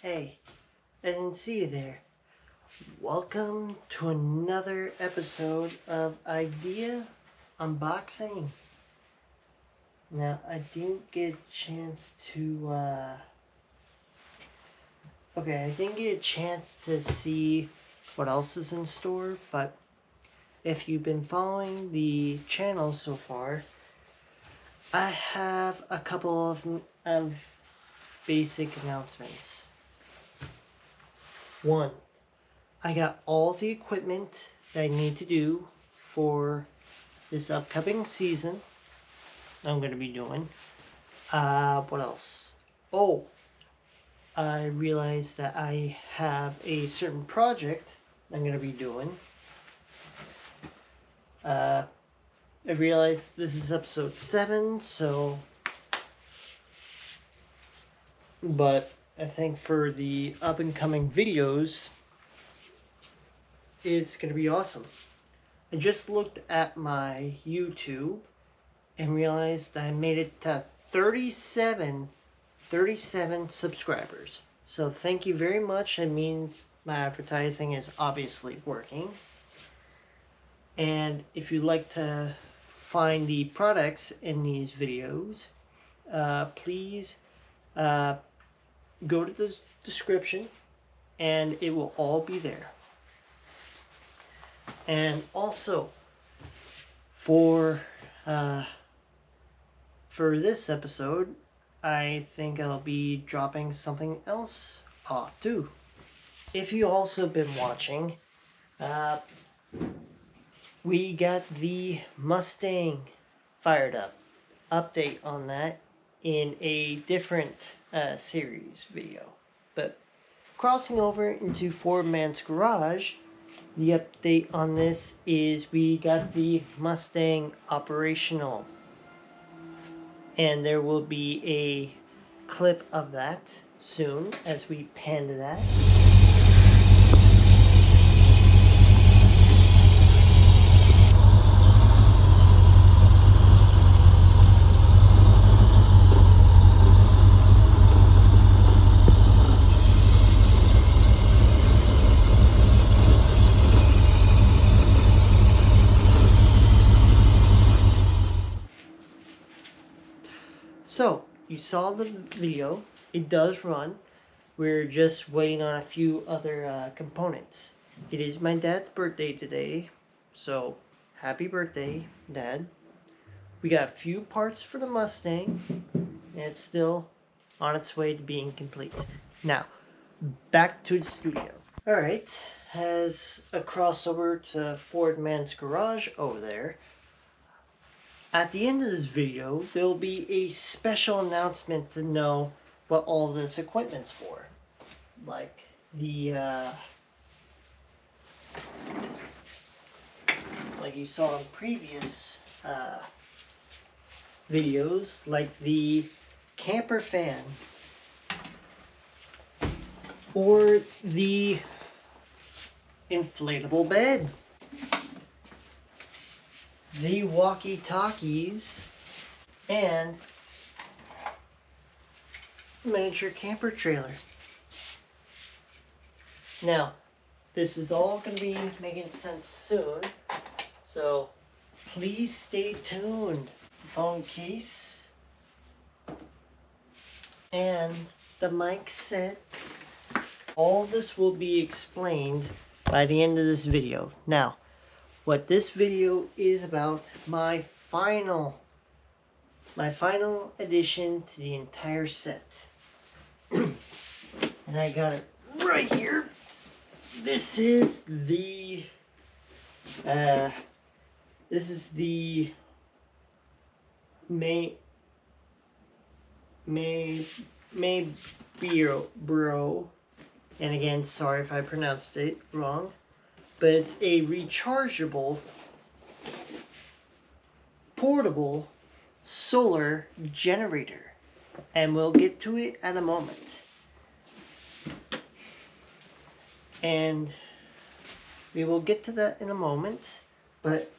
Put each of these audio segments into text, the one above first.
Hey, I didn't see you there. Welcome to another episode of Idea Unboxing. Now, I didn't get a chance to, I didn't get a chance to see what else is in store, but if you've been following the channel so far, I have a couple of basic announcements. One, I got all the equipment that I need to do for this upcoming season I'm going to be doing. What else? Oh, I realized that I have a certain project I'm going to be doing. I realized this is episode 7, but I think for the up and coming videos, it's going to be awesome. I just looked at my YouTube and realized that I made it to 37 subscribers. So thank you very much. It means my advertising is obviously working. And if you'd like to find the products in these videos, please go to the description and it will all be there. And also for this episode, I think I'll be dropping something else off too. If you also been watching, we got the Mustang fired up. Update on that in a different series video. But crossing over into Ford Man's Garage, the update on this is we got the Mustang operational. And there will be a clip of that soon as we pan to that. So, you saw the video. It does run. We're just waiting on a few other components. It is my dad's birthday today, so happy birthday, Dad. We got a few parts for the Mustang, and it's still on its way to being complete. Now, back to the studio. Alright, has a crossover to Ford Man's Garage over there. At the end of this video, there will be a special announcement to know what all this equipment's for. Like the, like you saw in previous videos, like the camper fan or the inflatable bed, the walkie-talkies, and miniature camper trailer. Now, this is all going to be making sense soon, so please stay tuned. The phone case and the mic set, all this will be explained by the end of this video. Now, what this video is about, my final addition to the entire set. And I got it right here. This is the Maybro, and again, sorry if I pronounced it wrong, but it's a rechargeable, portable solar generator, and we'll get to it in a moment. And we will get to that in a moment, but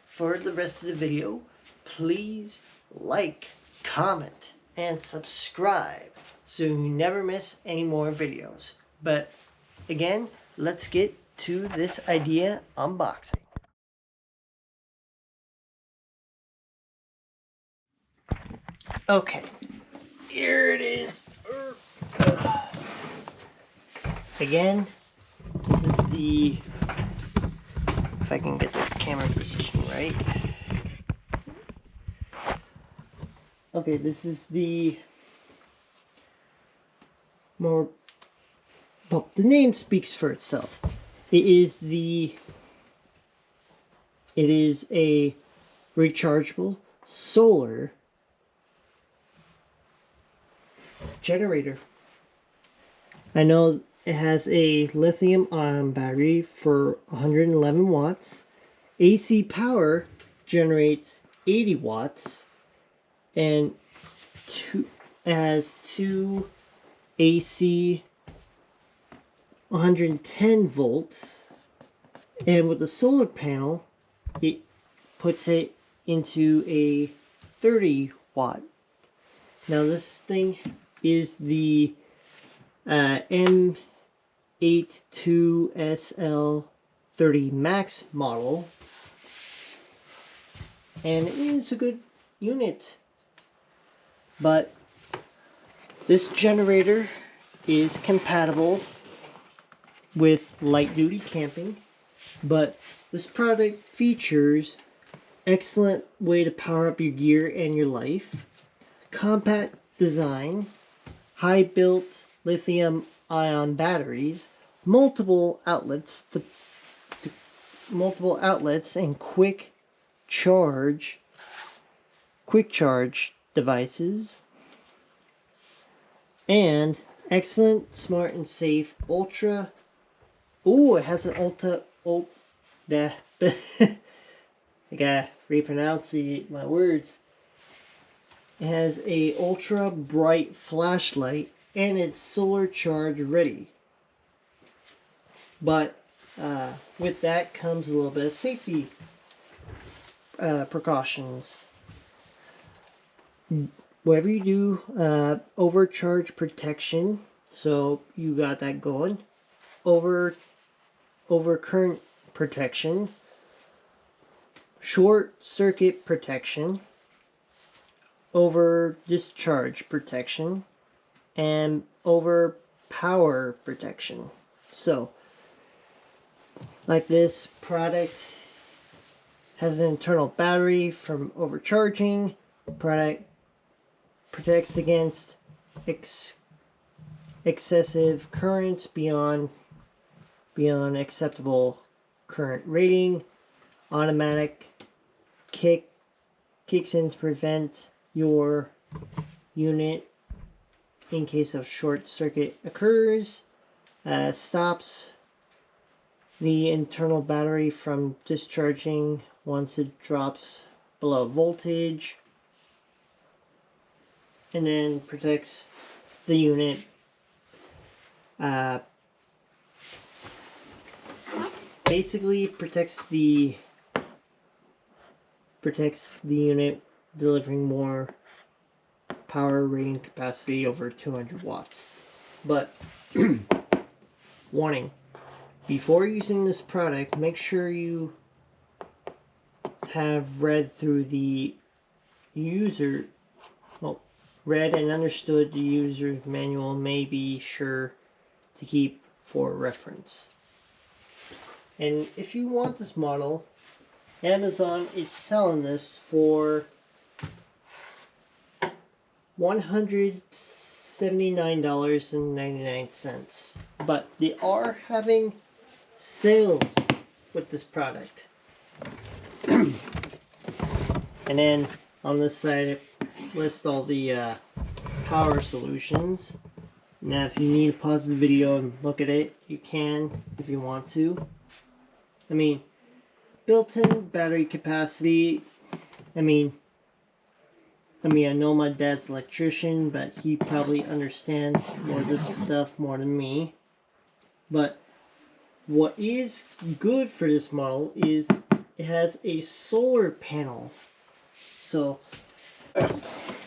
for the rest of the video, please like, comment, and subscribe so you never miss any more videos. But again, let's get to this idea unboxing. Okay, here it is. Again, this is the, if I can get the camera position right. Okay, this is the more, well, the name speaks for itself. It is a rechargeable solar generator. I know it has a lithium-ion battery for 111 watts. AC power generates 80 watts, and it has two AC 110 volts, and with the solar panel it puts it into a 30 watt. Now this thing is the M82SL30 Max model, and it is a good unit, but this generator is compatible with light duty camping. But this product features excellent way to power up your gear and your life, compact design, high built lithium ion batteries, multiple outlets and quick charge devices, and excellent, smart, and safe ultra. Oh, it has an I gotta repronounce my words. It has a ultra bright flashlight, and it's solar charge ready. But with that comes a little bit of safety precautions. Whatever you do, overcharge protection, so you got that going. Over current protection, short circuit protection, over discharge protection, and over power protection. So, like this product has an internal battery from overcharging. Product protects against excessive currents beyond acceptable current rating. Automatic kicks in to prevent your unit in case of short circuit occurs. Stops the internal battery from discharging once it drops below voltage, and then protects the unit basically protects the unit, delivering more power rating capacity over 200 watts. But warning, before using this product, make sure you have read through the read and understood the user's manual. May be sure to keep for reference. And if you want this model, Amazon is selling this for $179.99. But they are having sales with this product. And then on this side it lists all the power solutions. Now if you need to pause the video and look at it, you can if you want to. I mean, built-in battery capacity. I know my dad's an electrician, but he probably understands more of this stuff more than me. But what is good for this model is it has a solar panel. So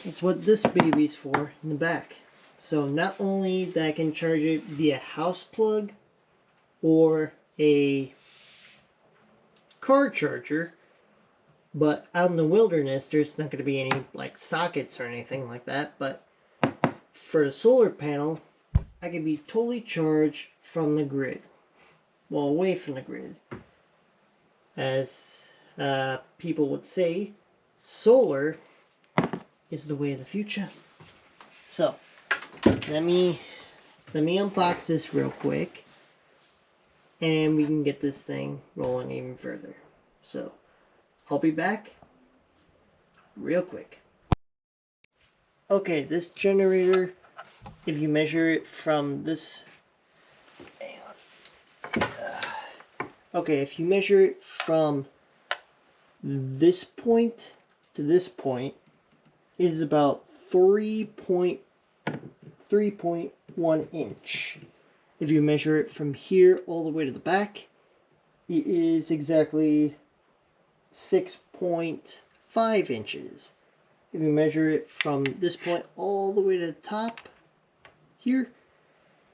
is what this baby's for in the back. So not only that I can charge it via house plug or a car charger, but out in the wilderness there's not going to be any like sockets or anything like that. But for the solar panel, I can be totally charged from the grid. Well, away from the grid. As people would say, solar is the way of the future. So, let me unbox this real quick, and we can get this thing rolling even further. So, I'll be back real quick. Okay, this generator, if you measure it from this, hang on. Okay, if you measure it from this point to this point, it is about 3.1 inch. If you measure it from here all the way to the back, it is exactly 6.5 inches. If you measure it from this point all the way to the top here,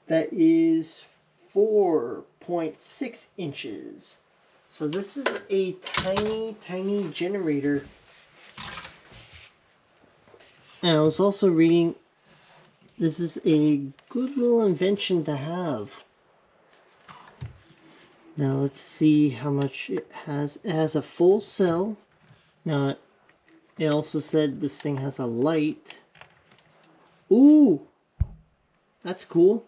that is 4.6 inches. So this is a tiny generator. And I was also reading, this is a good little invention to have. Now let's see how much it has. It has a full cell. Now it also said this thing has a light. Ooh! That's cool.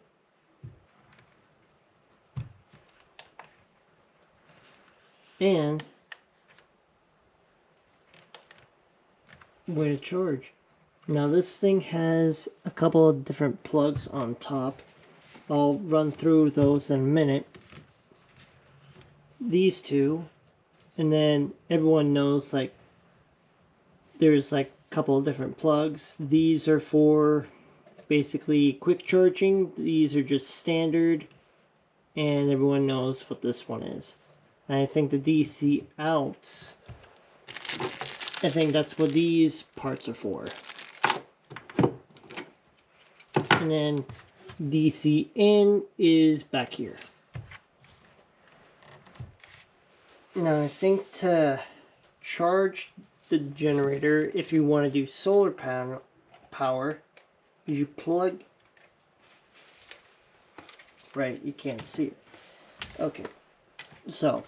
And way to charge. Now this thing has a couple of different plugs on top. I'll run through those in a minute. These two, and then everyone knows like there's like a couple of different plugs. These are for basically quick charging. These are just standard, and everyone knows what this one is. And I think the DC out, I think that's what these parts are for. And then DC in is back here. Now I think to charge the generator, if you want to do solar panel power, you plug, right, you can't see it. Okay, so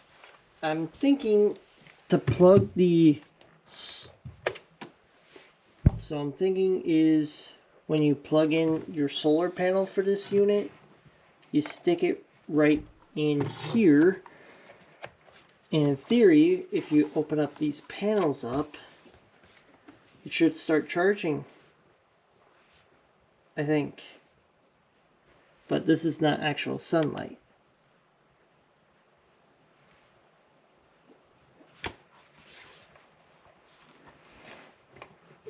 I'm thinking to plug the, so I'm thinking is when you plug in your solar panel for this unit, you stick it right in here. And in theory, if you open up these panels up, it should start charging, I think. But this is not actual sunlight.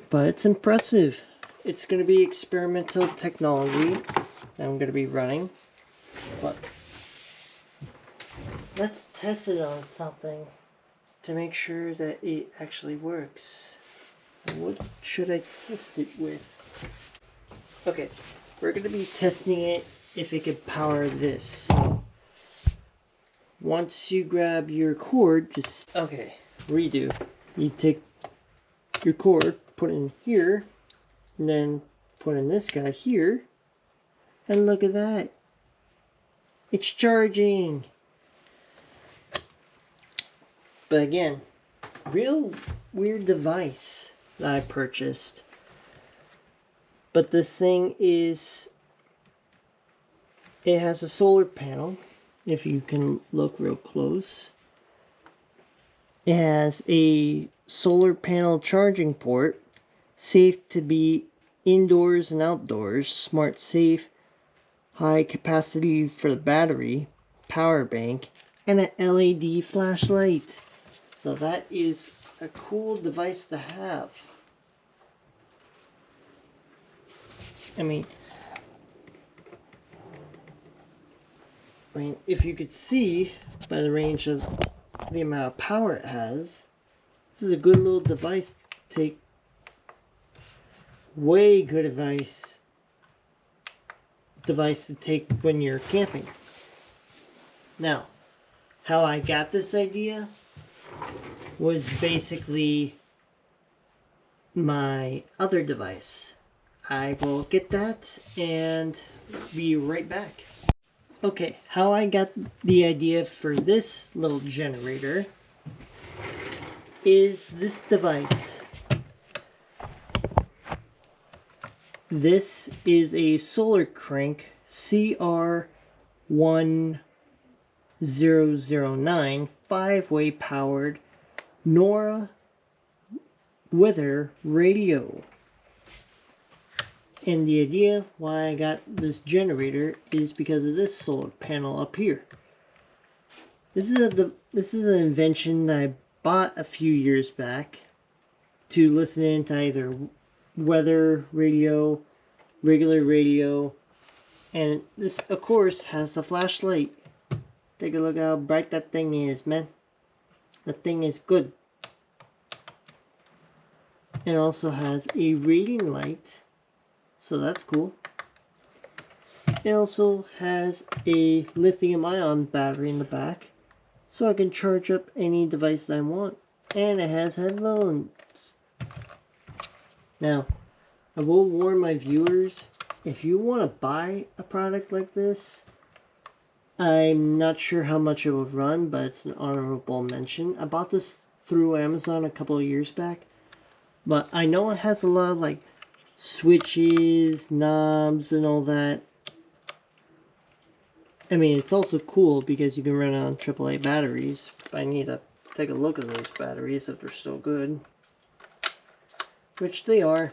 But it's impressive. It's going to be experimental technology that I'm going to be running. But let's test it on something to make sure that it actually works. What should I test it with? Okay, we're going to be testing it if it can power this. So once you grab your cord, just, okay, redo. You take your cord, put it in here, and then put in this guy here, and look at that. It's charging. But again, real weird device that I purchased. But this thing is, it has a solar panel, if you can look real close. It has a solar panel charging port, safe to be indoors and outdoors, smart safe, high capacity for the battery, power bank, and an LED flashlight. So that is a cool device to have. I mean, if you could see by the range of the amount of power it has, this is a good little device to take way good device to take when you're camping. Now, how I got this idea was basically my other device. I will get that and be right back. Okay, how I got the idea for this little generator is this device. This is a Solar Crank CR1009 5-way powered NORA weather radio. And the idea why I got this generator is because of this solar panel up here. This is an invention that I bought a few years back to listen into either weather radio, regular radio, and this of course has a flashlight. Take a look how bright that thing is, man. That thing is good. It also has a reading light, so that's cool. It also has a lithium-ion battery in the back, so I can charge up any device that I want. And it has headphones. Now, I will warn my viewers, if you want to buy a product like this, I'm not sure how much it will run, but it's an honorable mention. I bought this through Amazon a couple of years back, but I know it has a lot of like switches, knobs, and all that. I mean, it's also cool because you can run on AAA batteries. But I need to take a look at those batteries if they're still good, which they are.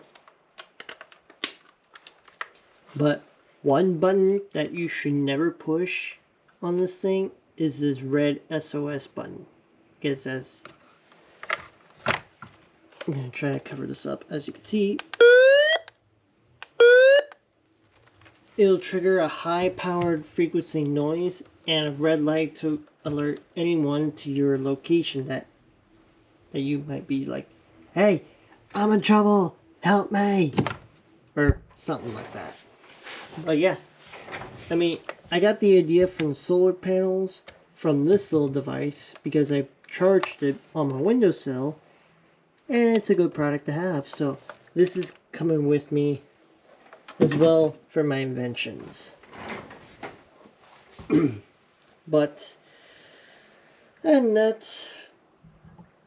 But one button that you should never push on this thing is this red SOS button. Because as I'm going to try to cover this up, as you can see, it'll trigger a high-powered frequency noise and a red light to alert anyone to your location that you might be like, hey, I'm in trouble, help me, or something like that. But yeah, I mean, I got the idea from solar panels from this little device because I charged it on my windowsill, and it's a good product to have. So this is coming with me as well for my inventions. But and that,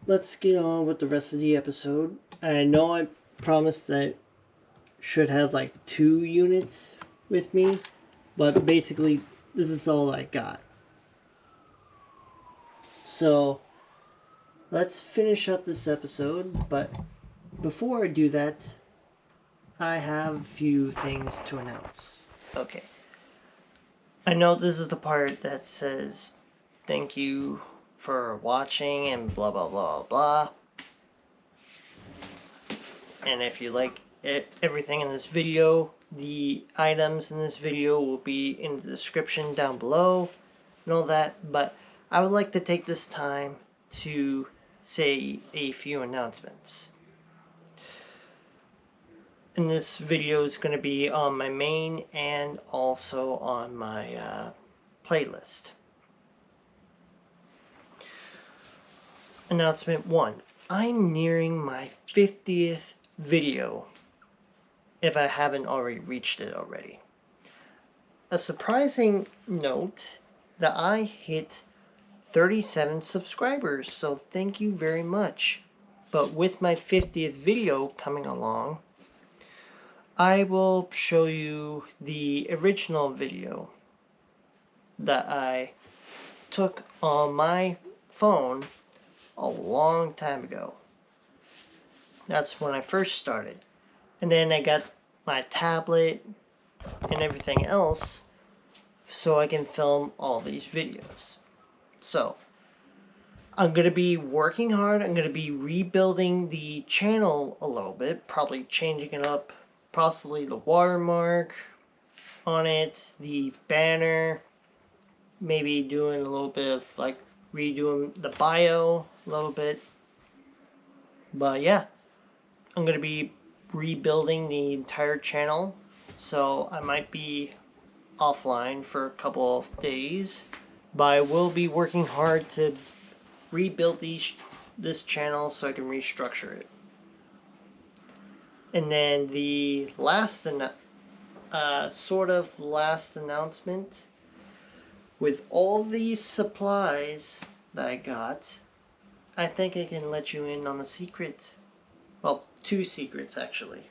let's get on with the rest of the episode. I know I promised that I should have like 2 units with me, but basically this is all I got. So let's finish up this episode, but before I do that, I have a few things to announce. Okay. I know this is the part that says thank you for watching and blah blah blah blah. And if you like everything in this video, the items in this video will be in the description down below and all that. But I would like to take this time to say a few announcements. And this video is going to be on my main and also on my playlist. Announcement 1. I'm nearing my 50th video, if I haven't already reached it already. A surprising note that I hit 37 subscribers, so thank you very much. But with my 50th video coming along, I will show you the original video that I took on my phone a long time ago. That's when I first started. And then I got my tablet and everything else so I can film all these videos. So, I'm going to be working hard. I'm going to be rebuilding the channel a little bit. Probably changing it up. Possibly the watermark on it. The banner. Maybe doing a little bit of like redoing the bio a little bit. But yeah. I'm going to be rebuilding the entire channel, so I might be offline for a couple of days, but I will be working hard to rebuild this channel so I can restructure it. And then the last sort of last announcement, with all these supplies that I got, I think I can let you in on a secret. Well, 2 secrets actually.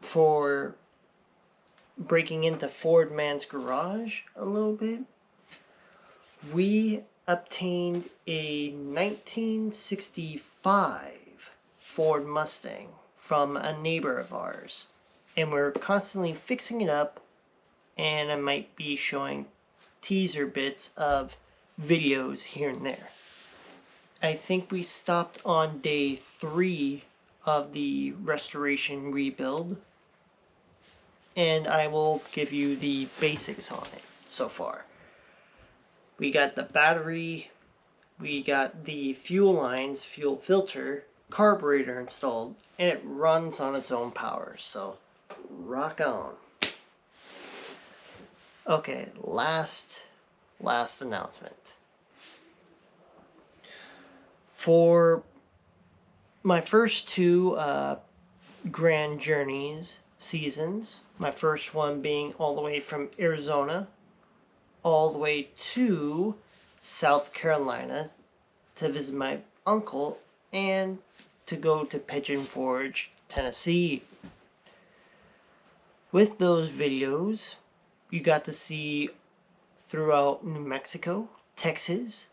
For breaking into Ford Man's garage a little bit, we obtained a 1965 Ford Mustang from a neighbor of ours, and we're constantly fixing it up, and I might be showing teaser bits of videos here and there. I think we stopped on day 3 of the restoration rebuild, and I will give you the basics on it so far. We got the battery, we got the fuel lines, fuel filter, carburetor installed, and it runs on its own power, so rock on. Okay, last announcement. For my first 2 Grand Journeys seasons, my first one being all the way from Arizona all the way to South Carolina to visit my uncle and to go to Pigeon Forge, Tennessee. With those videos, you got to see throughout New Mexico, Texas,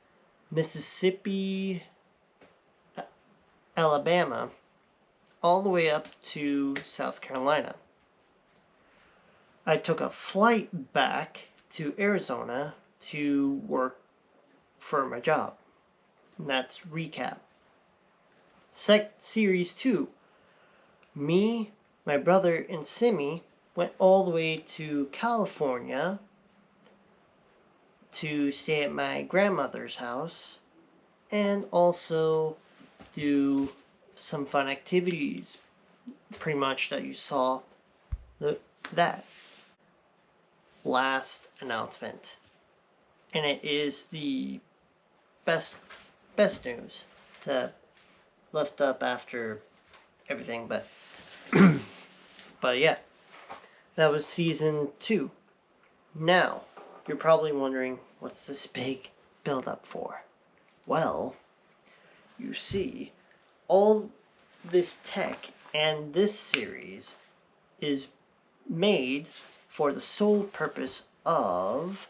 Mississippi, Alabama, all the way up to South Carolina. I took a flight back to Arizona to work for my job. And that's recap. Series 2. Me, my brother, and Simi went all the way to California to stay at my grandmother's house and also do some fun activities, pretty much that you saw that. Last announcement, and it is the best news to lift up after everything, but but yeah, that was season 2. Now you're probably wondering, what's this big build up for? Well, you see, all this tech and this series is made for the sole purpose of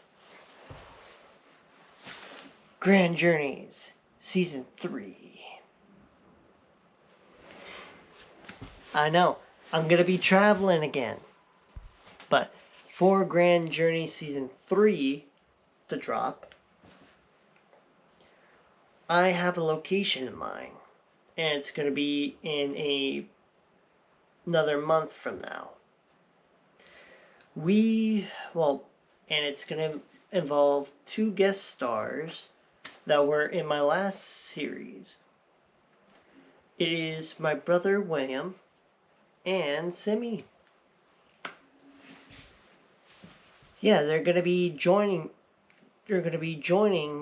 Grand Journeys Season 3. I know, I'm gonna be traveling again, but for Grand Journey Season 3 to drop, I have a location in mind, and it's gonna be in another month from now. And it's going to involve 2 guest stars that were in my last series. It is my brother William and Simi. Yeah, they're going to be joining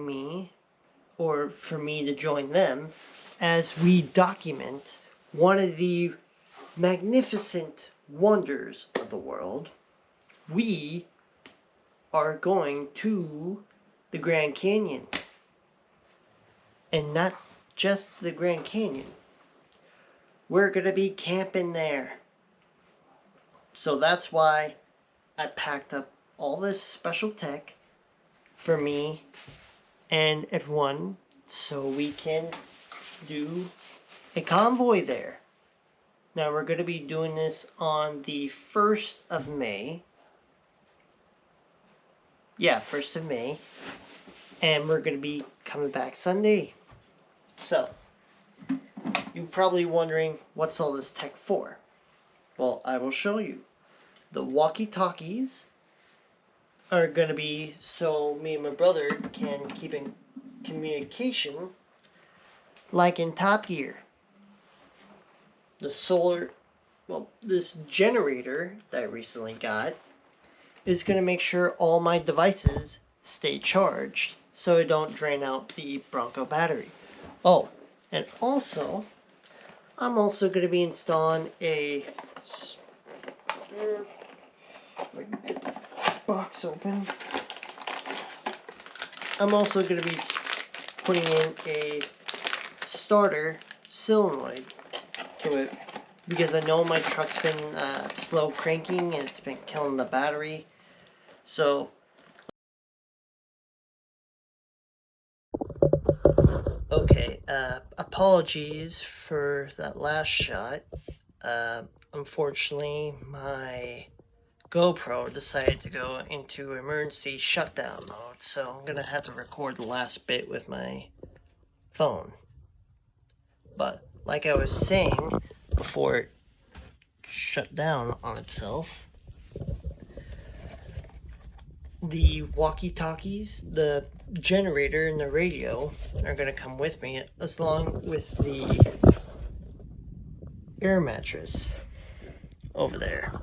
me, or for me to join them, as we document one of the magnificent wonders of the world. We are going to the Grand Canyon. And not just the Grand Canyon. We're going to be camping there. So that's why I packed up all this special tech for me and everyone, so we can do a convoy there. Now we're going to be doing this on the 1st of May. Yeah, 1st of May. And we're going to be coming back Sunday. So, you're probably wondering, what's all this tech for? Well, I will show you. The walkie-talkies are going to be so me and my brother can keep in communication like in Top Gear. This generator that I recently got is going to make sure all my devices stay charged so it don't drain out the Bronco battery. Oh, and also, I'm also going to be installing a box open. I'm also going to be putting in a starter solenoid to it because I know my truck's been slow cranking and it's been killing the battery. So, okay, apologies for that last shot. Unfortunately, my GoPro decided to go into emergency shutdown mode, so I'm gonna have to record the last bit with my phone. But, like I was saying before it shut down on itself, the walkie-talkies, the generator, and the radio are going to come with me, as long with the air mattress over there.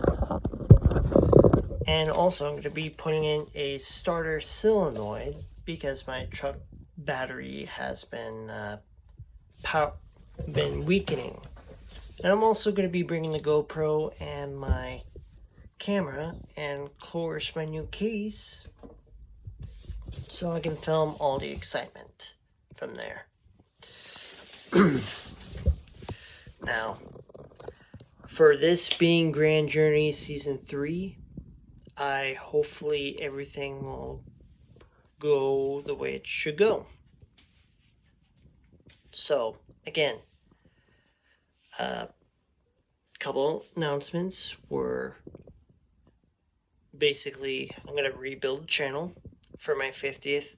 And also I'm going to be putting in a starter solenoid because my truck battery has been weakening. And I'm also going to be bringing the GoPro and my camera, and of course my new case, so I can film all the excitement from there. Now, for this being Grand Journey Season 3, hopefully everything will go the way it should go. So, again, a couple announcements were basically, I'm going to rebuild the channel for my 50th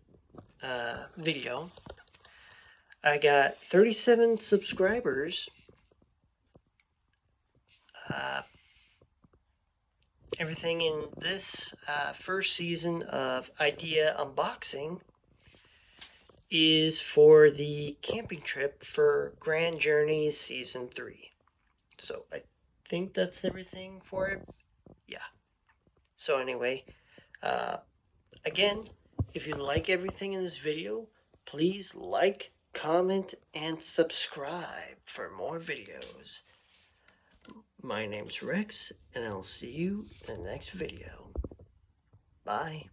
video. I got 37 subscribers. Everything in this first season of Idea Unboxing is for the camping trip for Grand Journey Season 3. So I think that's everything for it. Yeah. So anyway, again, if you like everything in this video, please like, comment, and subscribe for more videos. My name's Rex, and I'll see you in the next video. Bye.